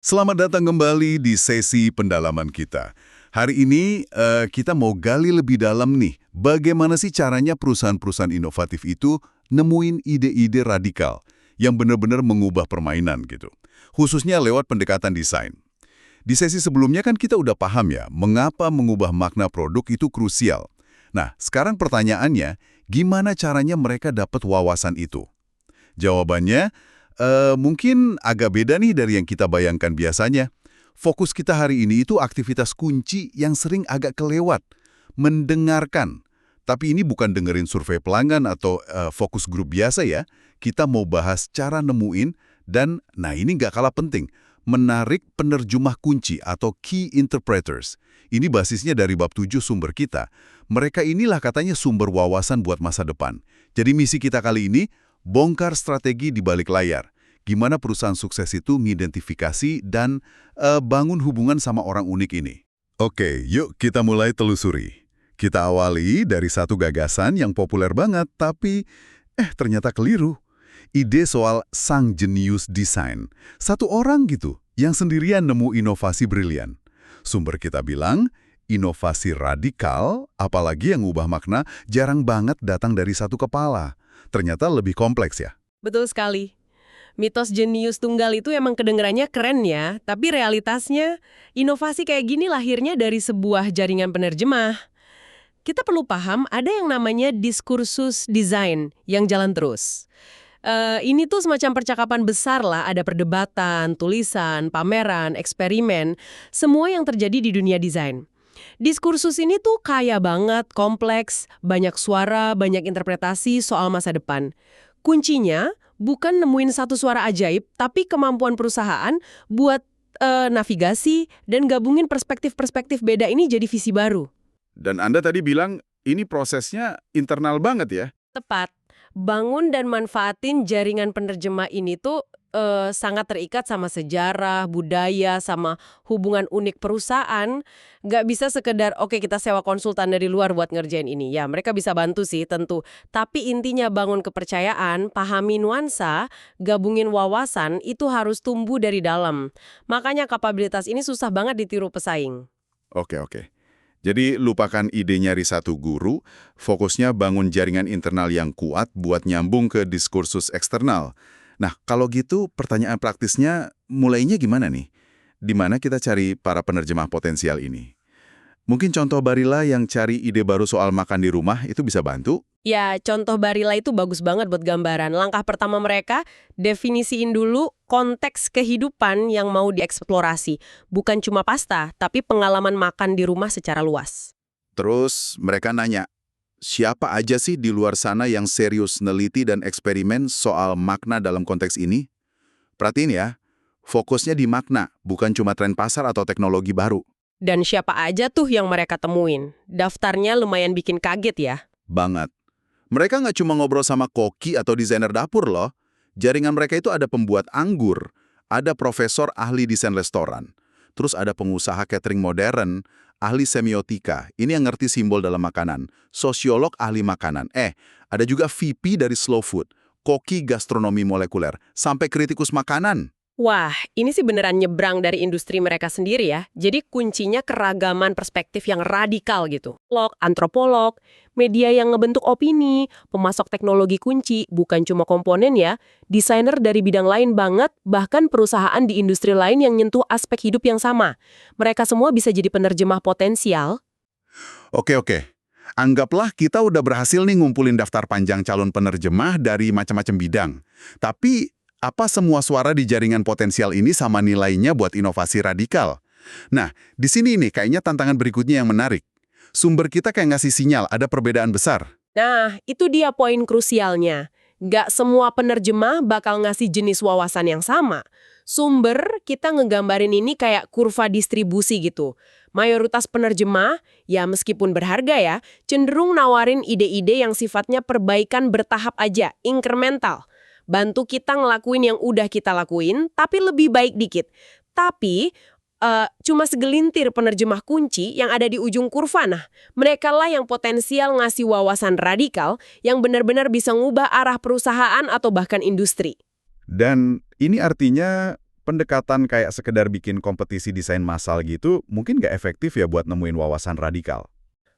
Selamat datang kembali di sesi pendalaman kita. Hari ini kita mau gali lebih dalam nih, bagaimana sih caranya perusahaan-perusahaan inovatif itu nemuin ide-ide radikal yang benar-benar mengubah permainan gitu. Khususnya lewat pendekatan desain. Di sesi sebelumnya kan kita udah paham ya, mengapa mengubah makna produk itu krusial. Nah, sekarang pertanyaannya, gimana caranya mereka dapat wawasan itu? Jawabannya, mungkin agak beda nih dari yang kita bayangkan biasanya. Fokus kita hari ini itu aktivitas kunci yang sering agak kelewat. Mendengarkan. Tapi ini bukan dengerin survei pelanggan atau fokus grup biasa ya. Kita mau bahas cara nemuin dan, nah ini nggak kalah penting, menarik penerjemah kunci atau key interpreters. Ini basisnya dari bab 7 sumber kita. Mereka inilah katanya sumber wawasan buat masa depan. Jadi misi kita kali ini, bongkar strategi di balik layar. Gimana perusahaan sukses itu mengidentifikasi dan bangun hubungan sama orang unik ini. Oke, yuk kita mulai telusuri. Kita awali dari satu gagasan yang populer banget, tapi ternyata keliru. Ide soal sang jenius desain. Satu orang gitu, yang sendirian nemu inovasi brilian. Sumber kita bilang, inovasi radikal, apalagi yang ubah makna, jarang banget datang dari satu kepala. Ternyata lebih kompleks ya. Betul sekali. Mitos jenius tunggal itu emang kedengarannya keren ya, tapi realitasnya inovasi kayak gini lahirnya dari sebuah jaringan penerjemah. Kita perlu paham ada yang namanya diskursus desain yang jalan terus. Ini tuh semacam percakapan besar lah, ada perdebatan, tulisan, pameran, eksperimen, semua yang terjadi di dunia desain. Diskursus ini tuh kaya banget, kompleks, banyak suara, banyak interpretasi soal masa depan. Kuncinya bukan nemuin satu suara ajaib, tapi kemampuan perusahaan buat navigasi dan gabungin perspektif-perspektif beda ini jadi visi baru. Dan Anda tadi bilang ini prosesnya internal banget ya? Tepat. Bangun dan manfaatin jaringan penerjemah ini tuh sangat terikat sama sejarah, budaya, sama hubungan unik perusahaan. Nggak bisa sekedar, oke kita sewa konsultan dari luar buat ngerjain ini. Ya, mereka bisa bantu sih, tentu. Tapi intinya bangun kepercayaan, pahami nuansa, gabungin wawasan, itu harus tumbuh dari dalam. Makanya kapabilitas ini susah banget ditiru pesaing. Oke. Jadi lupakan ide nyari satu guru, fokusnya bangun jaringan internal yang kuat buat nyambung ke diskursus eksternal. Nah, kalau gitu pertanyaan praktisnya mulainya gimana nih? Di mana kita cari para penerjemah potensial ini? Mungkin contoh Barilla yang cari ide baru soal makan di rumah itu bisa bantu? Ya, contoh Barilla itu bagus banget buat gambaran. Langkah pertama mereka, definisiin dulu konteks kehidupan yang mau dieksplorasi. Bukan cuma pasta, tapi pengalaman makan di rumah secara luas. Terus mereka nanya, siapa aja sih di luar sana yang serius neliti dan eksperimen soal makna dalam konteks ini? Perhatiin ya, fokusnya di makna, bukan cuma tren pasar atau teknologi baru. Dan siapa aja tuh yang mereka temuin? Daftarnya lumayan bikin kaget ya. Banget. Mereka nggak cuma ngobrol sama koki atau desainer dapur loh. Jaringan mereka itu ada pembuat anggur, ada profesor ahli desain restoran, terus ada pengusaha catering modern, ahli semiotika, ini yang ngerti simbol dalam makanan, sosiolog ahli makanan, ada juga VP dari slow food, koki gastronomi molekuler, sampai kritikus makanan. Wah, ini sih beneran nyebrang dari industri mereka sendiri ya. Jadi kuncinya keragaman perspektif yang radikal gitu. Antropolog, media yang ngebentuk opini, pemasok teknologi kunci, bukan cuma komponen ya, desainer dari bidang lain banget, bahkan perusahaan di industri lain yang nyentuh aspek hidup yang sama. Mereka semua bisa jadi penerjemah potensial. Oke. Anggaplah kita udah berhasil nih ngumpulin daftar panjang calon penerjemah dari macam-macam bidang. Tapi apa semua suara di jaringan potensial ini sama nilainya buat inovasi radikal? Nah, di sini nih kayaknya tantangan berikutnya yang menarik. Sumber kita kayak ngasih sinyal ada perbedaan besar. Nah, itu dia poin krusialnya. Nggak semua penerjemah bakal ngasih jenis wawasan yang sama. Sumber kita ngegambarin ini kayak kurva distribusi gitu. Mayoritas penerjemah, ya meskipun berharga ya, cenderung nawarin ide-ide yang sifatnya perbaikan bertahap aja, incremental. Bantu kita ngelakuin yang udah kita lakuin, tapi lebih baik dikit. Tapi cuma segelintir penerjemah kunci yang ada di ujung kurva. Nah, mereka lah yang potensial ngasih wawasan radikal yang benar-benar bisa ngubah arah perusahaan atau bahkan industri. Dan ini artinya pendekatan kayak sekedar bikin kompetisi desain massal gitu mungkin nggak efektif ya buat nemuin wawasan radikal.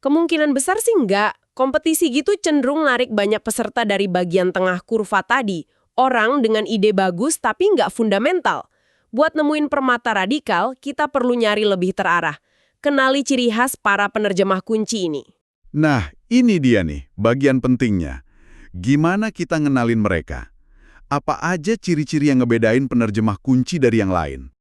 Kemungkinan besar sih enggak. Kompetisi gitu cenderung narik banyak peserta dari bagian tengah kurva tadi. Orang dengan ide bagus tapi nggak fundamental. Buat nemuin permata radikal, kita perlu nyari lebih terarah. Kenali ciri khas para penerjemah kunci ini. Nah, ini dia nih, bagian pentingnya. Gimana kita ngenalin mereka? Apa aja ciri-ciri yang ngebedain penerjemah kunci dari yang lain?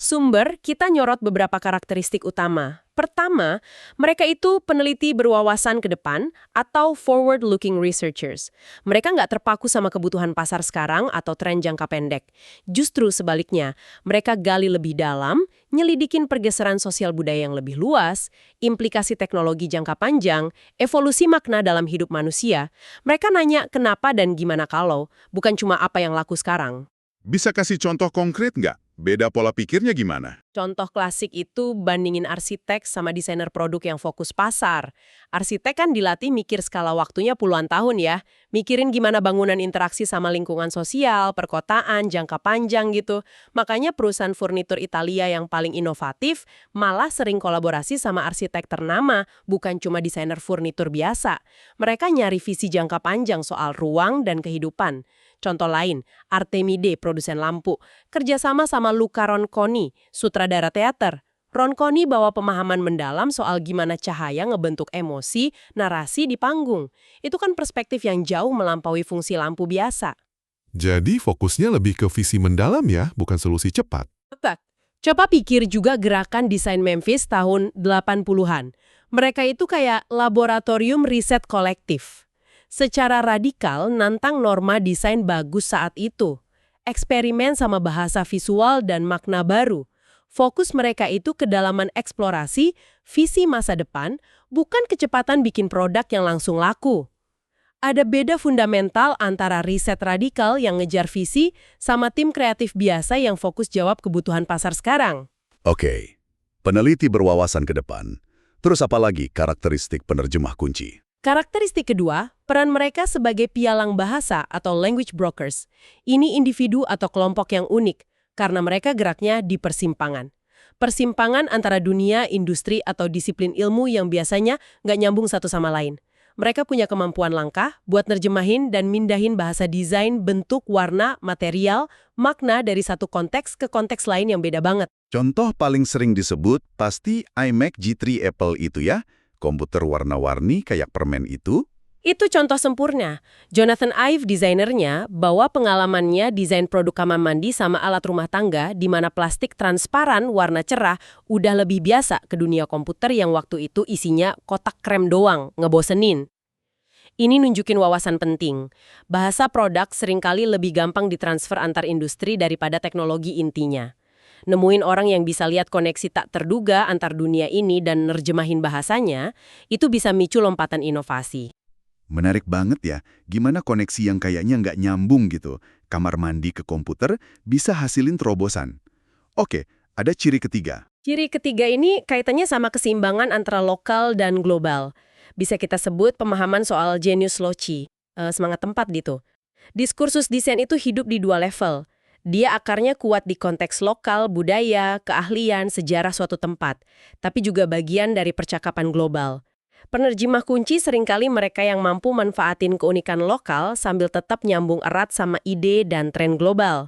Sumber, kita nyorot beberapa karakteristik utama. Pertama, mereka itu peneliti berwawasan ke depan atau forward-looking researchers. Mereka nggak terpaku sama kebutuhan pasar sekarang atau tren jangka pendek. Justru sebaliknya, mereka gali lebih dalam, nyelidikin pergeseran sosial budaya yang lebih luas, implikasi teknologi jangka panjang, evolusi makna dalam hidup manusia. Mereka nanya kenapa dan gimana kalau, bukan cuma apa yang laku sekarang. Bisa kasih contoh konkret nggak? Beda pola pikirnya gimana? Contoh klasik itu bandingin arsitek sama desainer produk yang fokus pasar. Arsitek kan dilatih mikir skala waktunya puluhan tahun ya. Mikirin gimana bangunan interaksi sama lingkungan sosial, perkotaan, jangka panjang gitu. Makanya perusahaan furnitur Italia yang paling inovatif malah sering kolaborasi sama arsitek ternama, bukan cuma desainer furnitur biasa. Mereka nyari visi jangka panjang soal ruang dan kehidupan. Contoh lain, Artemide, produsen lampu, kerjasama sama Luca Ronconi, sutradara teater. Ronconi bawa pemahaman mendalam soal gimana cahaya ngebentuk emosi, narasi di panggung. Itu kan perspektif yang jauh melampaui fungsi lampu biasa. Jadi fokusnya lebih ke visi mendalam ya, bukan solusi cepat. Tepat. Coba pikir juga gerakan desain Memphis tahun 80-an. Mereka itu kayak laboratorium riset kolektif. Secara radikal nantang norma desain bagus saat itu. Eksperimen sama bahasa visual dan makna baru. Fokus mereka itu kedalaman eksplorasi, visi masa depan, bukan kecepatan bikin produk yang langsung laku. Ada beda fundamental antara riset radikal yang ngejar visi sama tim kreatif biasa yang fokus jawab kebutuhan pasar sekarang. Oke, peneliti berwawasan ke depan. Terus apa lagi karakteristik penerjemah kunci? Karakteristik kedua, peran mereka sebagai pialang bahasa atau language brokers. Ini individu atau kelompok yang unik, karena mereka geraknya di persimpangan. Persimpangan antara dunia, industri, atau disiplin ilmu yang biasanya nggak nyambung satu sama lain. Mereka punya kemampuan langkah buat nerjemahin dan mindahin bahasa desain, bentuk, warna, material, makna dari satu konteks ke konteks lain yang beda banget. Contoh paling sering disebut pasti iMac G3 Apple itu ya? Komputer warna-warni kayak permen itu? Itu contoh sempurna. Jonathan Ive, desainernya, bawa pengalamannya desain produk kamar mandi sama alat rumah tangga di mana plastik transparan warna cerah udah lebih biasa ke dunia komputer yang waktu itu isinya kotak krem doang, ngebosenin. Ini nunjukin wawasan penting. Bahasa produk seringkali lebih gampang ditransfer antar industri daripada teknologi intinya. Nemuin orang yang bisa lihat koneksi tak terduga antar dunia ini dan nerjemahin bahasanya, itu bisa micu lompatan inovasi. Menarik banget ya, gimana koneksi yang kayaknya nggak nyambung gitu. Kamar mandi ke komputer bisa hasilin terobosan. Oke, ada ciri ketiga. Ciri ketiga ini kaitannya sama keseimbangan antara lokal dan global. Bisa kita sebut pemahaman soal genius loci, semangat tempat gitu. Diskursus desain itu hidup di dua level. Dia akarnya kuat di konteks lokal, budaya, keahlian, sejarah suatu tempat, tapi juga bagian dari percakapan global. Penerjemah kunci seringkali mereka yang mampu manfaatin keunikan lokal sambil tetap nyambung erat sama ide dan tren global.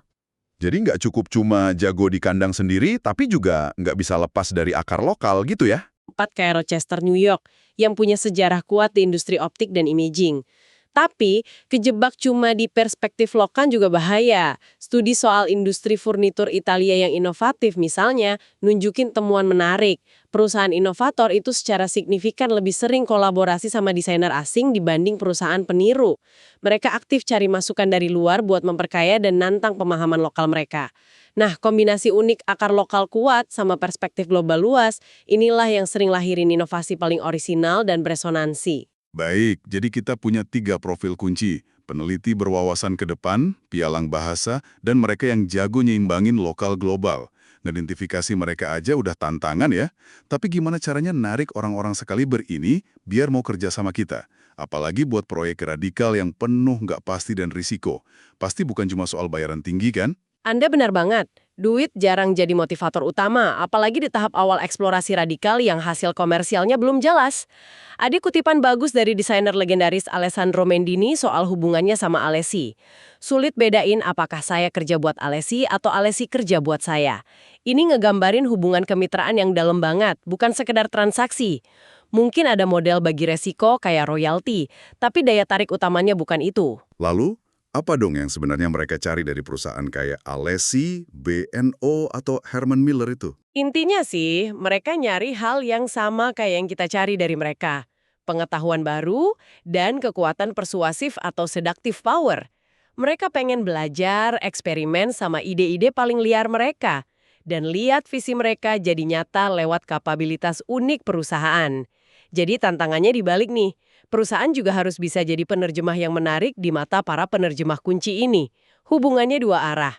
Jadi nggak cukup cuma jago di kandang sendiri, tapi juga nggak bisa lepas dari akar lokal gitu ya? Tempat kayak Rochester, New York, yang punya sejarah kuat di industri optik dan imaging. Tapi, kejebak cuma di perspektif lokal juga bahaya. Studi soal industri furnitur Italia yang inovatif misalnya, nunjukin temuan menarik. Perusahaan inovator itu secara signifikan lebih sering kolaborasi sama desainer asing dibanding perusahaan peniru. Mereka aktif cari masukan dari luar buat memperkaya dan nantang pemahaman lokal mereka. Nah, kombinasi unik akar lokal kuat sama perspektif global luas, inilah yang sering lahirin inovasi paling orisinal dan beresonansi. Baik, jadi kita punya 3 profil kunci. Peneliti berwawasan ke depan, pialang bahasa, dan mereka yang jago nyimbangin lokal global. Ngidentifikasi mereka aja udah tantangan ya. Tapi gimana caranya narik orang-orang sekaliber ini biar mau kerja sama kita? Apalagi buat proyek radikal yang penuh nggak pasti dan risiko. Pasti bukan cuma soal bayaran tinggi kan? Anda benar banget. Duit jarang jadi motivator utama, apalagi di tahap awal eksplorasi radikal yang hasil komersialnya belum jelas. Ada kutipan bagus dari desainer legendaris Alessandro Mendini soal hubungannya sama Alessi. Sulit bedain apakah saya kerja buat Alessi atau Alessi kerja buat saya. Ini ngegambarin hubungan kemitraan yang dalam banget, bukan sekedar transaksi. Mungkin ada model bagi resiko kayak royalti, tapi daya tarik utamanya bukan itu. Lalu, apa dong yang sebenarnya mereka cari dari perusahaan kayak Alessi, BNO, atau Herman Miller itu? Intinya sih, mereka nyari hal yang sama kayak yang kita cari dari mereka. Pengetahuan baru dan kekuatan persuasif atau seductive power. Mereka pengen belajar, eksperimen sama ide-ide paling liar mereka. Dan lihat visi mereka jadi nyata lewat kapabilitas unik perusahaan. Jadi tantangannya dibalik nih. Perusahaan juga harus bisa jadi penerjemah yang menarik di mata para penerjemah kunci ini. Hubungannya dua arah.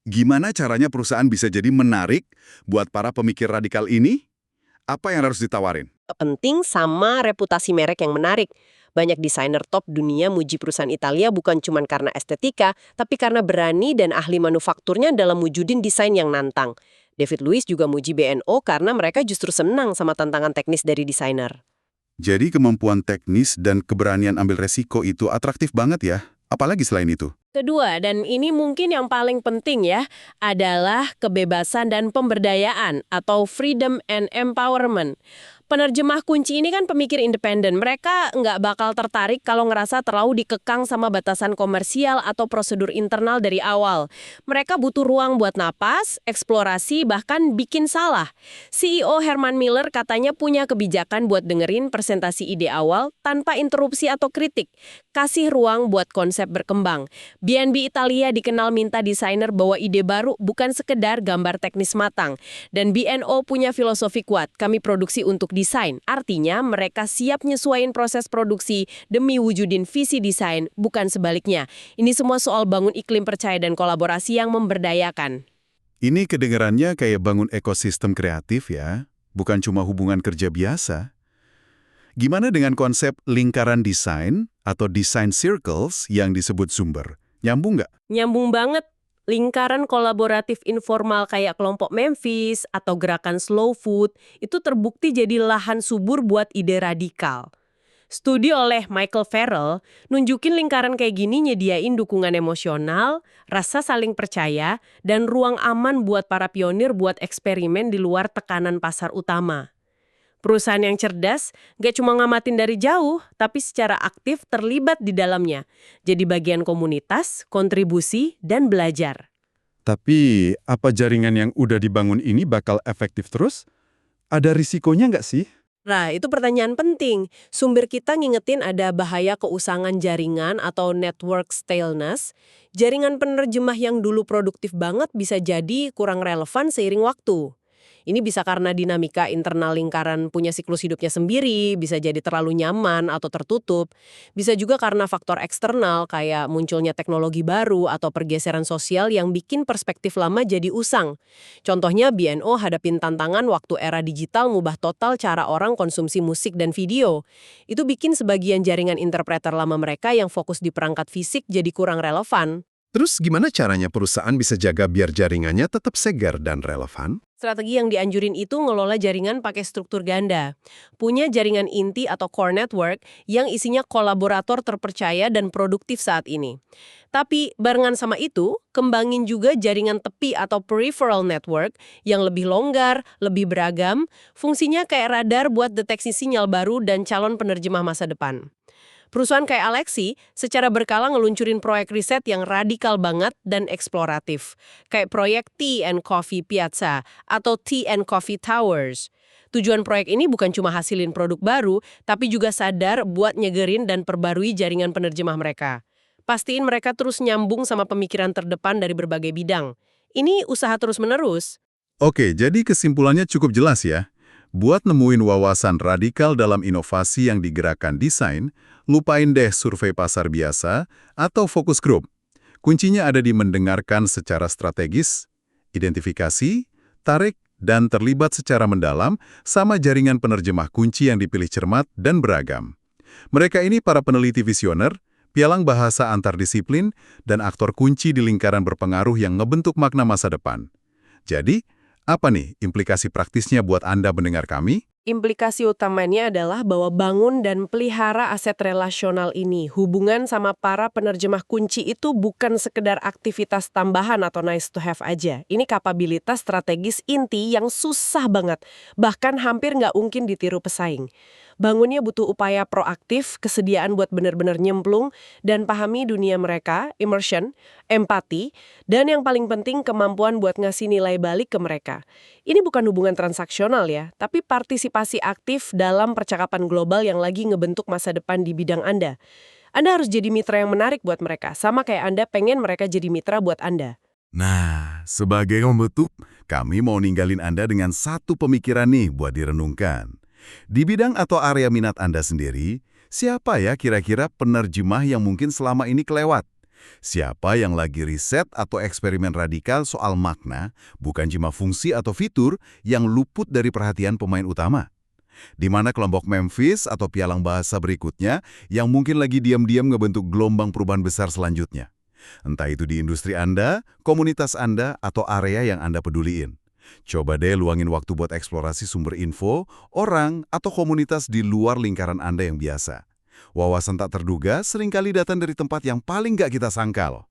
Gimana caranya perusahaan bisa jadi menarik buat para pemikir radikal ini? Apa yang harus ditawarin? Penting sama reputasi merek yang menarik. Banyak desainer top dunia muji perusahaan Italia bukan cuma karena estetika, tapi karena berani dan ahli manufakturnya dalam wujudin desain yang nantang. David Lewis juga muji BNO karena mereka justru senang sama tantangan teknis dari desainer. Jadi kemampuan teknis dan keberanian ambil resiko itu atraktif banget ya, apalagi selain itu. Kedua, dan ini mungkin yang paling penting ya, adalah kebebasan dan pemberdayaan atau freedom and empowerment. Penerjemah kunci ini kan pemikir independen. Mereka nggak bakal tertarik kalau ngerasa terlalu dikekang sama batasan komersial atau prosedur internal dari awal. Mereka butuh ruang buat napas, eksplorasi, bahkan bikin salah. CEO Herman Miller katanya punya kebijakan buat dengerin presentasi ide awal tanpa interupsi atau kritik. Kasih ruang buat konsep berkembang. B&B Italia dikenal minta desainer bawa ide baru bukan sekedar gambar teknis matang. Dan BNO punya filosofi kuat, kami produksi untuk desain. Artinya mereka siap nyesuaiin proses produksi demi wujudin visi desain, bukan sebaliknya. Ini semua soal bangun iklim percaya dan kolaborasi yang memberdayakan. Ini kedengarannya kayak bangun ekosistem kreatif ya, bukan cuma hubungan kerja biasa. Gimana dengan konsep lingkaran desain atau design circles yang disebut sumber? Nyambung nggak? Nyambung banget. Lingkaran kolaboratif informal kayak kelompok Memphis atau gerakan slow food itu terbukti jadi lahan subur buat ide radikal. Studi oleh Michael Farrell nunjukin lingkaran kayak gini nyediain dukungan emosional, rasa saling percaya, dan ruang aman buat para pionir buat eksperimen di luar tekanan pasar utama. Perusahaan yang cerdas gak cuma ngamatin dari jauh, tapi secara aktif terlibat di dalamnya. Jadi bagian komunitas, kontribusi, dan belajar. Tapi, apa jaringan yang udah dibangun ini bakal efektif terus? Ada risikonya nggak sih? Nah, itu pertanyaan penting. Sumber kita ngingetin ada bahaya keusangan jaringan atau network staleness. Jaringan penerjemah yang dulu produktif banget bisa jadi kurang relevan seiring waktu. Ini bisa karena dinamika internal lingkaran punya siklus hidupnya sendiri, bisa jadi terlalu nyaman atau tertutup. Bisa juga karena faktor eksternal kayak munculnya teknologi baru atau pergeseran sosial yang bikin perspektif lama jadi usang. Contohnya BNO hadapin tantangan waktu era digital ngubah total cara orang konsumsi musik dan video. Itu bikin sebagian jaringan interpreter lama mereka yang fokus di perangkat fisik jadi kurang relevan. Terus gimana caranya perusahaan bisa jaga biar jaringannya tetap segar dan relevan? Strategi yang dianjurin itu ngelola jaringan pakai struktur ganda. Punya jaringan inti atau core network yang isinya kolaborator terpercaya dan produktif saat ini. Tapi barengan sama itu, kembangin juga jaringan tepi atau peripheral network yang lebih longgar, lebih beragam, fungsinya kayak radar buat deteksi sinyal baru dan calon penerjemah masa depan. Perusahaan kayak Alessi secara berkala ngeluncurin proyek riset yang radikal banget dan eksploratif. Kayak proyek Tea and Coffee Piazza atau Tea and Coffee Towers. Tujuan proyek ini bukan cuma hasilin produk baru, tapi juga sadar buat nyegerin dan perbarui jaringan penerjemah mereka. Pastiin mereka terus nyambung sama pemikiran terdepan dari berbagai bidang. Ini usaha terus-menerus. Oke, jadi kesimpulannya cukup jelas ya. Buat nemuin wawasan radikal dalam inovasi yang digerakkan desain, lupain deh survei pasar biasa atau focus group. Kuncinya ada di mendengarkan secara strategis, identifikasi, tarik, dan terlibat secara mendalam sama jaringan penerjemah kunci yang dipilih cermat dan beragam. Mereka ini para peneliti visioner, pialang bahasa antardisiplin, dan aktor kunci di lingkaran berpengaruh yang ngebentuk makna masa depan. Jadi, apa nih implikasi praktisnya buat Anda mendengar kami? Implikasi utamanya adalah bahwa bangun dan pelihara aset relasional ini, hubungan sama para penerjemah kunci itu bukan sekedar aktivitas tambahan atau nice to have aja. Ini kapabilitas strategis inti yang susah banget, bahkan hampir nggak mungkin ditiru pesaing. Bangunnya butuh upaya proaktif, kesediaan buat benar-benar nyemplung, dan pahami dunia mereka, immersion, empati, dan yang paling penting kemampuan buat ngasih nilai balik ke mereka. Ini bukan hubungan transaksional ya, tapi partisipasi aktif dalam percakapan global yang lagi ngebentuk masa depan di bidang Anda. Anda harus jadi mitra yang menarik buat mereka, sama kayak Anda pengen mereka jadi mitra buat Anda. Nah, sebagai penutup, kami mau ninggalin Anda dengan satu pemikiran nih buat direnungkan. Di bidang atau area minat Anda sendiri, siapa ya kira-kira penerjemah yang mungkin selama ini kelewat? Siapa yang lagi riset atau eksperimen radikal soal makna, bukan cuma fungsi atau fitur yang luput dari perhatian pemain utama? Di mana kelompok Memphis atau pialang bahasa berikutnya yang mungkin lagi diam-diam ngebentuk gelombang perubahan besar selanjutnya? Entah itu di industri Anda, komunitas Anda, atau area yang Anda peduliin. Coba deh luangin waktu buat eksplorasi sumber info, orang, atau komunitas di luar lingkaran Anda yang biasa. Wawasan tak terduga seringkali datang dari tempat yang paling nggak kita sangka loh.